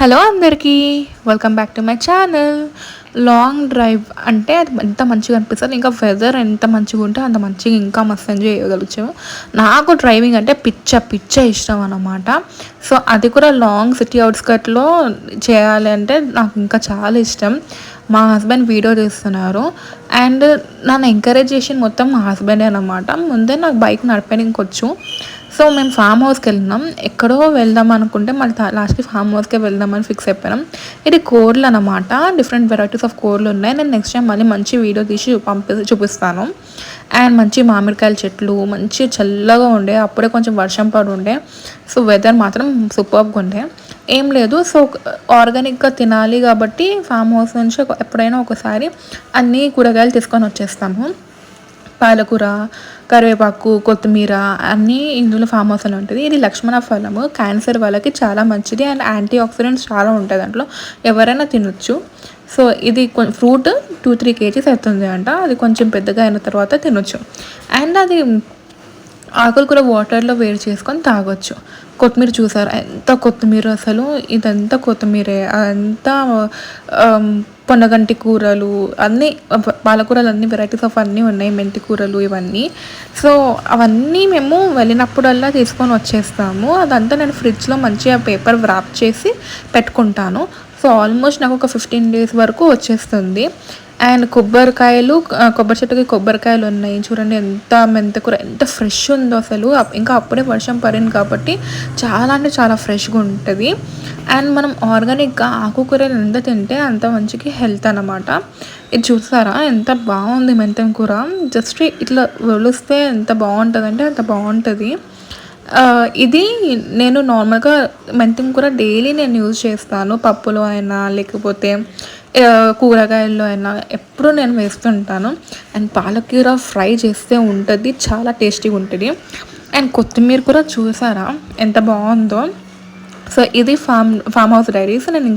Hello అందరికీ, welcome back to my channel. Long drive అంటే అది ఎంత మంచిగా అనిపిస్తుంది. ఇంకా వెదర్ ఎంత మంచిగా ఉంటే అంత మంచిగా ఇంకా మస్తు ఎంజాయ్ చేయగలుగుతాము. నాకు డ్రైవింగ్ అంటే పిచ్చ పిచ్చ ఇష్టం అన్నమాట. సో అది కూడా లాంగ్ సిటీ అవుట్స్కట్లో చేయాలి అంటే నాకు ఇంకా చాలా ఇష్టం. మా హస్బెండ్ వీడియో తీస్తున్నారు అండ్ నన్ను ఎంకరేజ్ చేసింది మొత్తం మా హస్బెండే అన్నమాట. ముందే నాకు బైక్ నడపడానికి వచ్చు. సో మేము ఫామ్ హౌస్కి వెళ్ళినాం. ఎక్కడో వెళ్దాం అనుకుంటే మళ్ళీ లాస్ట్కి ఫామ్ హౌస్కే వెళ్దామని ఫిక్స్ అయిపోయినాం. ఇది కోర్లు అనమాట. డిఫరెంట్ వెరైటీస్ ఆఫ్ కోర్లు ఉన్నాయి. నేను నెక్స్ట్ టైం మళ్ళీ మంచి వీడియో తీసి చూపిస్తాను. అండ్ మంచి మామిడికాయల చెట్లు మంచి చల్లగా ఉండే, అప్పుడే కొంచెం వర్షం పడి ఉండే. సో వెదర్ మాత్రం సూపర్గా ఉండే. ఏం లేదు, సో ఆర్గానిక్గా తినాలి కాబట్టి ఫామ్ హౌస్ నుంచి ఎప్పుడైనా ఒకసారి అన్ని కూరగాయలు తీసుకొని వచ్చేస్తాము. పాలకూర, కరివేపాకు, కొత్తిమీర అన్నీ ఇందులో ఫామ్ హౌస్లో ఉంటుంది. ఇది లక్ష్మణ ఫలము, క్యాన్సర్ వాళ్ళకి చాలా మంచిది అండ్ యాంటీ ఆక్సిడెంట్స్ చాలా ఉంటాయి దాంట్లో. ఎవరైనా తినొచ్చు. సో ఇది ఫ్రూట్ 2-3 kgs అవుతుంది అంట. అది కొంచెం పెద్దగా అయిన తర్వాత తినొచ్చు. అండ్ అది ఆకులు కూడా వాటర్లో వేడి చేసుకొని తాగొచ్చు. కొత్తిమీర చూసారా ఎంత కొత్తిమీర, అసలు ఇదంతా కొత్తిమీరే. అదంతా పొన్నగంటి కూరలు అన్నీ, పాలకూరలు అన్ని వెరైటీస్ ఆఫ్ అన్నీ ఉన్నాయి, మెంతి కూరలు ఇవన్నీ. సో అవన్నీ మేము వెళ్ళినప్పుడల్లా తీసుకొని వచ్చేస్తాము. అదంతా నేను ఫ్రిడ్జ్లో మంచిగా పేపర్ వ్రాప్ చేసి పెట్టుకుంటాను. సో ఆల్మోస్ట్ నాకు ఒక 15 days వరకు వచ్చేస్తుంది. అండ్ కొబ్బరికాయలు, కొబ్బరి చెట్టుకి కొబ్బరికాయలు ఉన్నాయి చూడండి. ఎంత మెంతకూర ఎంత ఫ్రెష్ ఉందో అసలు. ఇంకా అప్పుడే వర్షం పడింది కాబట్టి చాలా అంటే చాలా ఫ్రెష్గా ఉంటుంది. అండ్ మనం ఆర్గానిక్గా ఆకుకూరలు ఎంత తింటే అంత మంచికి హెల్త్ అన్నమాట. ఇది చూసారా ఎంత బాగుంది మెంతం కూర. జస్ట్ ఇట్లా ఒలిస్తే ఎంత బాగుంటుంది అంటే అంత బాగుంటుంది. ఇది నేను నార్మల్గా మెంతం కూర డైలీ నేను యూజ్ చేస్తాను. పప్పులో అయినా లేకపోతే కూరగాయల్లో అయినా ఎప్పుడూ నేను వేస్తుంటాను. అండ్ పాలకూర ఫ్రై చేస్తే ఉంటుంది, చాలా టేస్టీగా ఉంటుంది. అండ్ కొత్తిమీర కూడా చూసారా ఎంత బాగుందో. సో ఇది ఫామ్ హౌస్ డైరీస్. నేను